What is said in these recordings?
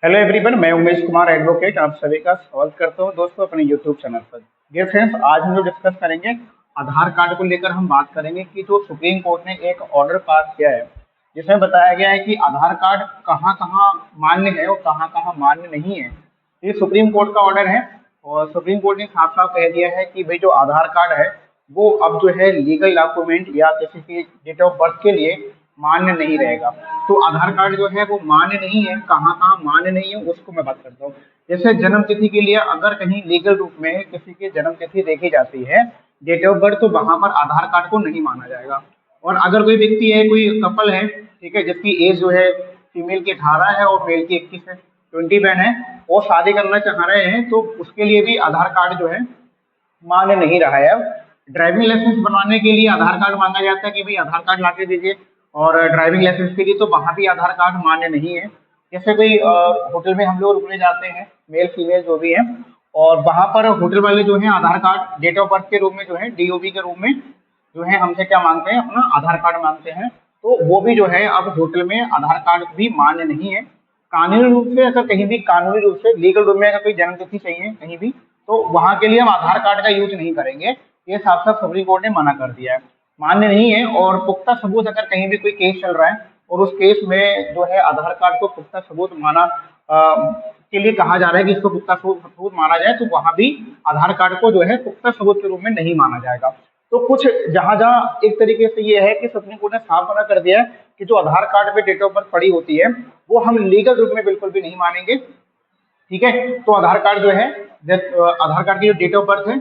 Hello everyone, मैं Umesh Kumar advocate आप सभी का स्वागत करता हूं दोस्तों अपने यूट्यूब चैनल पर। डियर फ्रेंड्स, आज हम लोग डिस्कस करेंगे आधार कार्ड को लेकर। हम बात करेंगे कि जो सुप्रीम कोर्ट ने एक ऑर्डर पास किया है जिसमें बताया गया है कि आधार कार्ड कहां कहां मान्य है और कहां कहां मान्य नहीं है। ये सुप्रीम कोर्ट का ऑर्डर है और सुप्रीम कोर्ट ने साफ साफ कह दिया है कि भाई जो आधार कार्ड है वो अब जो है लीगल डॉक्यूमेंट या किसी की डेट ऑफ बर्थ के लिए मान्य नहीं रहेगा। तो आधार कार्ड जो है वो मान्य नहीं है, कहाँ कहाँ मान्य नहीं है उसको मैं बात करता हूँ। जैसे जन्म तिथि के लिए अगर कहीं लीगल रूप में किसी की जन्म तिथि देखी जाती है, डेट ऑफ बर्थ, तो वहां पर आधार कार्ड को नहीं माना जाएगा। और अगर कोई व्यक्ति है, कोई कपल है, ठीक है, जिसकी एज जो है फीमेल की 18 है और मेल की 21 है, 21 है, वो शादी करना चाह रहे हैं, तो उसके लिए भी आधार कार्ड जो है मान्य नहीं रहा है। अब ड्राइविंग लाइसेंस बनवाने के लिए आधार कार्ड मांगा जाता है कि भाई आधार कार्ड ला के दीजिए, और ड्राइविंग लाइसेंस के लिए तो वहाँ भी आधार कार्ड मान्य नहीं है। जैसे कोई होटल में हम लोग रुकने जाते हैं, मेल फीमेल जो भी है, और वहाँ पर होटल वाले जो है आधार कार्ड डेट ऑफ बर्थ के रूप में जो है डीओबी के रूप में जो है हमसे क्या मांगते हैं, अपना आधार कार्ड मांगते हैं। तो वो भी जो है अब होटल में आधार कार्ड भी मान्य नहीं है। कानूनी रूप से, अगर कहीं भी कानूनी रूप से लीगल रूप में अगर कोई जन्म तिथि चाहिए कहीं भी, तो वहां के लिए हम आधार कार्ड का यूज नहीं करेंगे। ये साफ साफ सुप्रीम कोर्ट ने मना कर दिया है, मान्य नहीं है। और पुख्ता सबूत, अगर कहीं भी कोई केस चल रहा है और उस केस में जो है आधार कार्ड को पुख्ता सबूत माना के लिए कहा जा रहा है कि इसको पुख्ता सबूत माना जाए, तो वहां भी आधार कार्ड को जो है पुख्ता सबूत के रूप में नहीं माना जाएगा। तो कुछ जहां जहां एक तरीके से ये है कि सुप्रीम कोर्ट ने साफ मना कर दिया है कि जो आधार कार्ड पे डेट ऑफ बर्थ पड़ी होती है वो हम लीगल रूप में बिल्कुल भी नहीं मानेंगे। ठीक है, तो आधार कार्ड जो है, आधार कार्ड की जो डेट ऑफ बर्थ है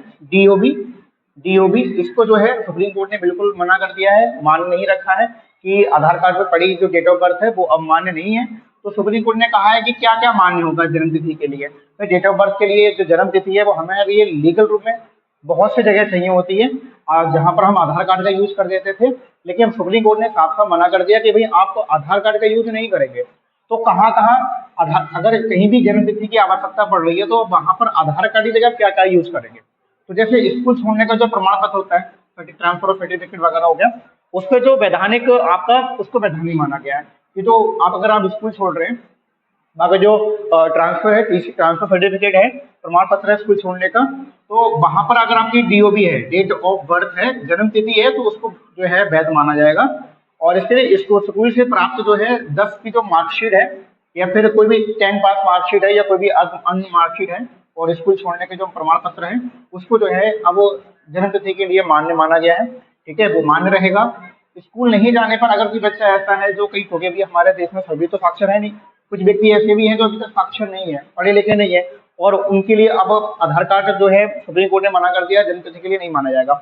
डीओबी, इसको जो है सुप्रीम कोर्ट ने बिल्कुल मना कर दिया है, मान नहीं रखा है कि आधार कार्ड पर पड़ी जो डेट ऑफ बर्थ है वो अब मान्य नहीं है। तो सुप्रीम कोर्ट ने कहा है कि क्या क्या मान्य होगा जन्म तिथि के लिए। तो डेट ऑफ बर्थ के लिए जो जन्म तिथि है वो हमें ये लीगल रूप में बहुत सी जगह चाहिए होती है, जहां पर हम आधार कार्ड का यूज कर देते थे, लेकिन अब सुप्रीम कोर्ट ने साफ साफ मना कर दिया कि भाई आप तो आधार कार्ड का यूज नहीं करेंगे। तो कहाँ कहाँ आधार, अगर कहीं भी जन्म तिथि की आवश्यकता पड़ रही है तो वहां पर आधार कार्ड की जगह क्या क्या यूज करेंगे। तो जैसे स्कूल छोड़ने का जो प्रमाण पत्र होता है, ट्रांसफर ऑफ सर्टिफिकेट वगैरह हो गया, उस पर जो वैधानिक आपका, उसको वैधानिक माना गया है कि जो आप अगर आप स्कूल छोड़ रहे हैं, अगर जो ट्रांसफर है, ट्रांसफर सर्टिफिकेट है, प्रमाण पत्र है स्कूल छोड़ने का, तो वहां पर अगर आपकी डीओबी है, डेट ऑफ बर्थ है, जन्म तिथि है, तो उसको जो है वैध माना जाएगा। और इसके लिए इसको स्कूल से प्राप्त जो है 10 की जो मार्कशीट है, या फिर कोई भी 10 पास मार्कशीट है, या कोई भी अन्य मार्कशीट है, और स्कूल छोड़ने के जो प्रमाण पत्र है, उसको जो है अब वो जन्म तिथि के लिए मान्य माना गया है। ठीक है, वो मान्य रहेगा। स्कूल नहीं जाने पर अगर कोई बच्चा ऐसा है जो कहीं, क्योंकि अभी हमारे देश में सभी तो साक्षर है नहीं, कुछ व्यक्ति ऐसे भी हैं जो अभी तक साक्षर नहीं है, पढ़े लिखे नहीं है, और उनके लिए अब आधार कार्ड जो है सुप्रीम कोर्ट ने मना कर दिया, जन्म तिथि के लिए नहीं माना जाएगा।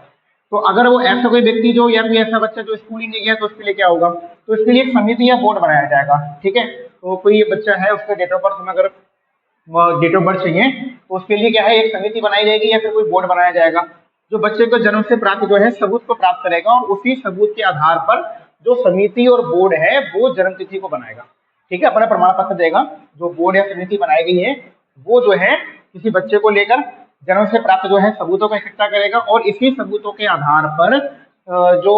तो अगर वो ऐसा कोई व्यक्ति जो, या कोई ऐसा बच्चा जो स्कूल ही नहीं गया, तो उसके लिए क्या होगा, तो इसके लिए एक समिति या बोर्ड बनाया जाएगा। ठीक है, तो कोई बच्चा है, उसका डेट ऑफ बर्थ में अगर डेट ऑफ बर्थ चाहिए, तो उसके लिए क्या है, एक समिति बनाई जाएगी या फिर कोई बोर्ड बनाया जाएगा जो बच्चे को जन्म से प्राप्त जो है सबूत को प्राप्त करेगा, और उसी सबूत के आधार पर जो समिति और बोर्ड है वो जन्म तिथि को बनाएगा। ठीक है, अपना प्रमाण पत्र देगा। जो बोर्ड या समिति बनाई गई है वो जो है किसी बच्चे को लेकर जन्म से प्राप्त जो है सबूतों का इकट्ठा करेगा, और इसी सबूतों के आधार पर जो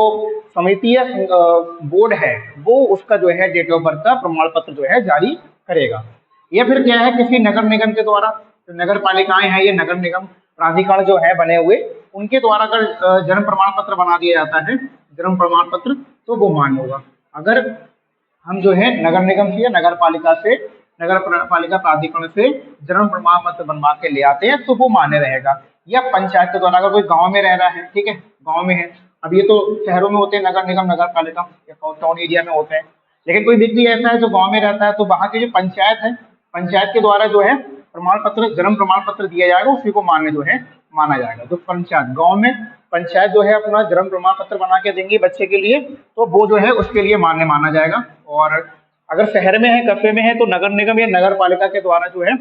समिति या बोर्ड है वो उसका जो है डेट ऑफ बर्थ का प्रमाण पत्र जो है जारी करेगा। या फिर क्या है, किसी नगर निगम के द्वारा, जो नगर पालिकाएं हैं, ये नगर निगम प्राधिकरण जो है बने हुए, उनके द्वारा अगर जन्म प्रमाण पत्र बना दिया जाता है, जन्म प्रमाण पत्र, तो वो मान्य होगा। अगर हम जो है नगर निगम से या नगर पालिका प्राधिकरण से जन्म प्रमाण पत्र बनवा के ले आते हैं, तो वो मान्य रहेगा। या पंचायत के द्वारा, अगर कोई गांव में रह रहा है, ठीक है, गांव में है, अब ये तो शहरों में होते हैं नगर निगम, नगर पालिका या टाउन एरिया में होते हैं, लेकिन कोई व्यक्ति ऐसा है जो गांव में रहता है, तो वहां की जो पंचायत है, पंचायत के द्वारा जो है प्रमाण पत्र, जन्म प्रमाण पत्र दिया जाएगा, उसी को मान्य जो है माना जाएगा। तो पंचायत, गांव में पंचायत जो है अपना जन्म प्रमाण पत्र बना के देंगी बच्चे के लिए, तो वो जो है उसके लिए मान्य माना जाएगा। और अगर शहर में है, कस्बे में है, तो नगर निगम या नगर पालिका के द्वारा जो है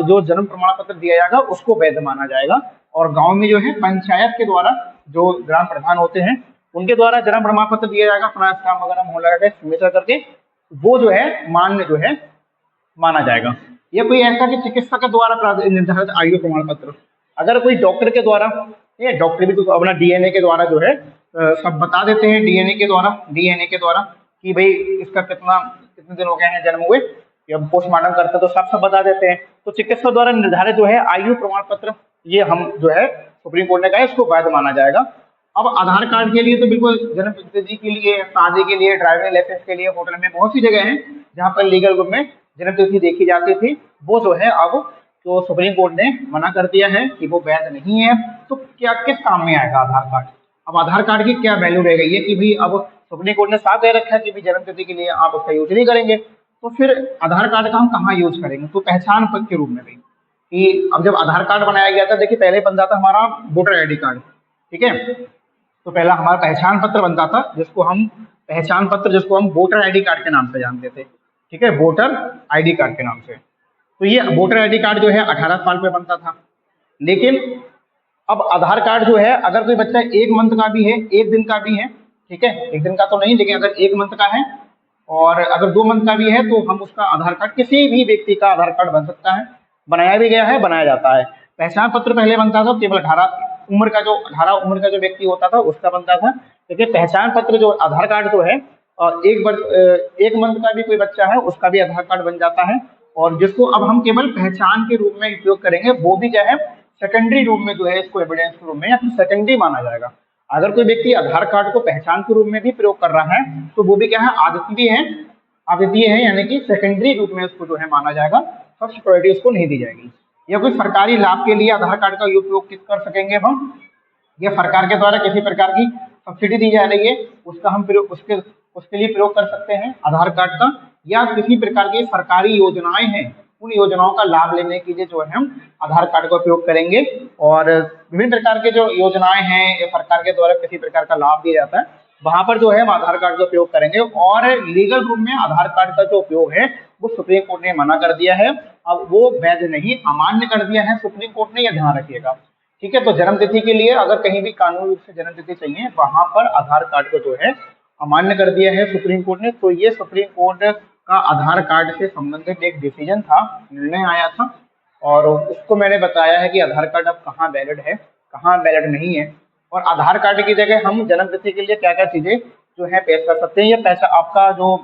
जो जन्म प्रमाण पत्र दिया जाएगा उसको वैध माना जाएगा। और गांव में जो है पंचायत के द्वारा, जो ग्राम प्रधान होते हैं, उनके द्वारा जन्म प्रमाण पत्र दिया जाएगा, अपना स्टाम्प वगैरह मोहर लगा के सिग्नेचर करके, वो जो है मान्य जो है माना जाएगा। या कोई ऐसा कि चिकित्सक के द्वारा निर्धारित आयु प्रमाण पत्र, अगर कोई डॉक्टर के द्वारा, डॉक्टर भी तो अपना डीएनए के द्वारा जो है सब बता देते हैं, डीएनए के द्वारा कि भाई इसका कितने दिन हो गए हैं जन्म हुए, जब पोस्टमार्टम करते हैं तो सब बता देते हैं। तो चिकित्सक द्वारा निर्धारित जो है आयु प्रमाण पत्र, ये हम जो है सुप्रीम कोर्ट ने कहा इसको वैध माना जाएगा। अब आधार कार्ड के लिए तो बिल्कुल जन्म तिथि के लिए, शादी के लिए, ड्राइविंग लाइसेंस के लिए, होटल में बहुत सी जगह है जहाँ पर लीगल रूप में जन्म तिथि देखी जाती थी, वो जो है अब जो सुप्रीम कोर्ट ने मना कर दिया है कि वो वैध नहीं है। तो क्या किस काम में आएगा आधार कार्ड? अब आधार कार्ड की क्या वैल्यू रह गई है कि भाई अब सुप्रीम कोर्ट ने साफ कह रखा है कि जन्म तिथि के लिए आप उसका यूज नहीं करेंगे, तो फिर आधार कार्ड का हम कहाँ यूज करेंगे? तो पहचान पत्र के रूप में भी, कि अब जब आधार कार्ड बनाया गया था, देखिए पहले बनता था हमारा वोटर आईडी कार्ड, ठीक है, तो पहला हमारा पहचान पत्र बनता था जिसको हम पहचान पत्र, जिसको हम वोटर आईडी कार्ड के नाम से जानते थे, ठीक है, वोटर आईडी कार्ड के नाम से। तो ये वोटर आईडी कार्ड जो है 18 साल पे बनता था। लेकिन अब आधार कार्ड जो है, अगर कोई बच्चा 1 मंथ का भी है, 1 दिन का भी है, ठीक है, 1 दिन का तो नहीं, लेकिन अगर 1 मंथ का है और अगर 2 मंथ का भी है, तो हम उसका आधार कार्ड, किसी भी व्यक्ति का आधार कार्ड बन सकता है, बनाया भी गया है, बनाया जाता है। पहचान पत्र पहले बनता था केवल 18 उम्र का जो व्यक्ति होता था उसका बनता था, लेकिन पहचान पत्र जो आधार कार्ड जो है, और 1 मंथ का भी कोई बच्चा है उसका भी आधार कार्ड बन जाता है। और जिसको अब हम केवल पहचान के रूप में उपयोग करेंगे, वो भी जो है सेकेंडरी रूप में जो है इसको एविडेंस के रूप में या फिर सेकेंडरी माना जाएगा। अगर कोई व्यक्ति आधार कार्ड को पहचान के रूप में भी प्रयोग कर रहा है तो वो भी क्या है, आद्वितीय है, यानी कि सेकेंडरी रूप में उसको जो है माना जाएगा, फर्स्ट प्रायोरिटी उसको नहीं दी जाएगी। या कोई सरकारी लाभ के लिए आधार कार्ड का उपयोग कर सकेंगे हम, या सरकार के द्वारा किसी प्रकार की सब्सिडी दी जा रही है उसका हम उसके लिए प्रयोग कर सकते हैं आधार कार्ड का, या किसी प्रकार की सरकारी योजनाएं हैं उन योजनाओं का लाभ लेने के लिए जो है हम आधार कार्ड का उपयोग करेंगे। और विभिन्न प्रकार के जो योजनाएं हैं या सरकार के द्वारा किसी प्रकार का लाभ दिया जाता है, वहां पर जो है हम आधार कार्ड का उपयोग करेंगे। और लीगल रूप में आधार कार्ड का जो उपयोग है वो सुप्रीम कोर्ट ने मना कर दिया है, अब वो वैध नहीं, अमान्य कर दिया है सुप्रीम कोर्ट ने, यह ध्यान रखिएगा, ठीक है। तो जन्म तिथि के लिए अगर कहीं भी कानूनी रूप से जन्म तिथि चाहिए, वहां पर आधार कार्ड को जो है अमान्य कर दिया है सुप्रीम कोर्ट ने। तो ये सुप्रीम कोर्ट का आधार कार्ड से संबंधित एक डिसीजन था, निर्णय आया था, और उसको मैंने बताया है कि आधार कार्ड अब कहाँ वैलिड है, कहाँ वैलिड नहीं है, और आधार कार्ड की जगह हम जन्म तिथि के लिए क्या क्या चीजें जो है पेश कर सकते हैं। या पैसा आपका जो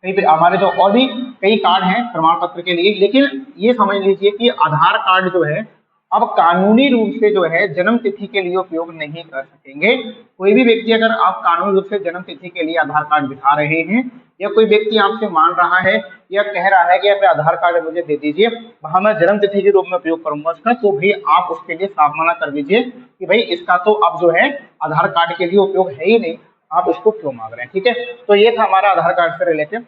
हमारे जो और भी कई कार्ड हैं प्रमाण पत्र के लिए, लेकिन ये समझ लीजिए कि आधार कार्ड जो है अब कानूनी रूप से जो है जन्म तिथि के लिए उपयोग नहीं कर सकेंगे। कोई भी व्यक्ति अगर आप कानूनी रूप से जन्म तिथि के लिए आधार कार्ड दिखा रहे हैं, या कोई व्यक्ति आपसे मांग रहा है या कह रहा है कि आप आधार कार्ड मुझे दे दीजिए, वहां मैं जन्म तिथि के रूप में उपयोग करूंगा उसका, तो भी आप उसके लिए साफ मना कर दीजिए कि भाई इसका तो अब जो है आधार कार्ड के लिए उपयोग है ही नहीं, आप इसको क्यों मांग रहे हैं, ठीक है। तो ये था हमारा आधार कार्ड से रिलेटेड।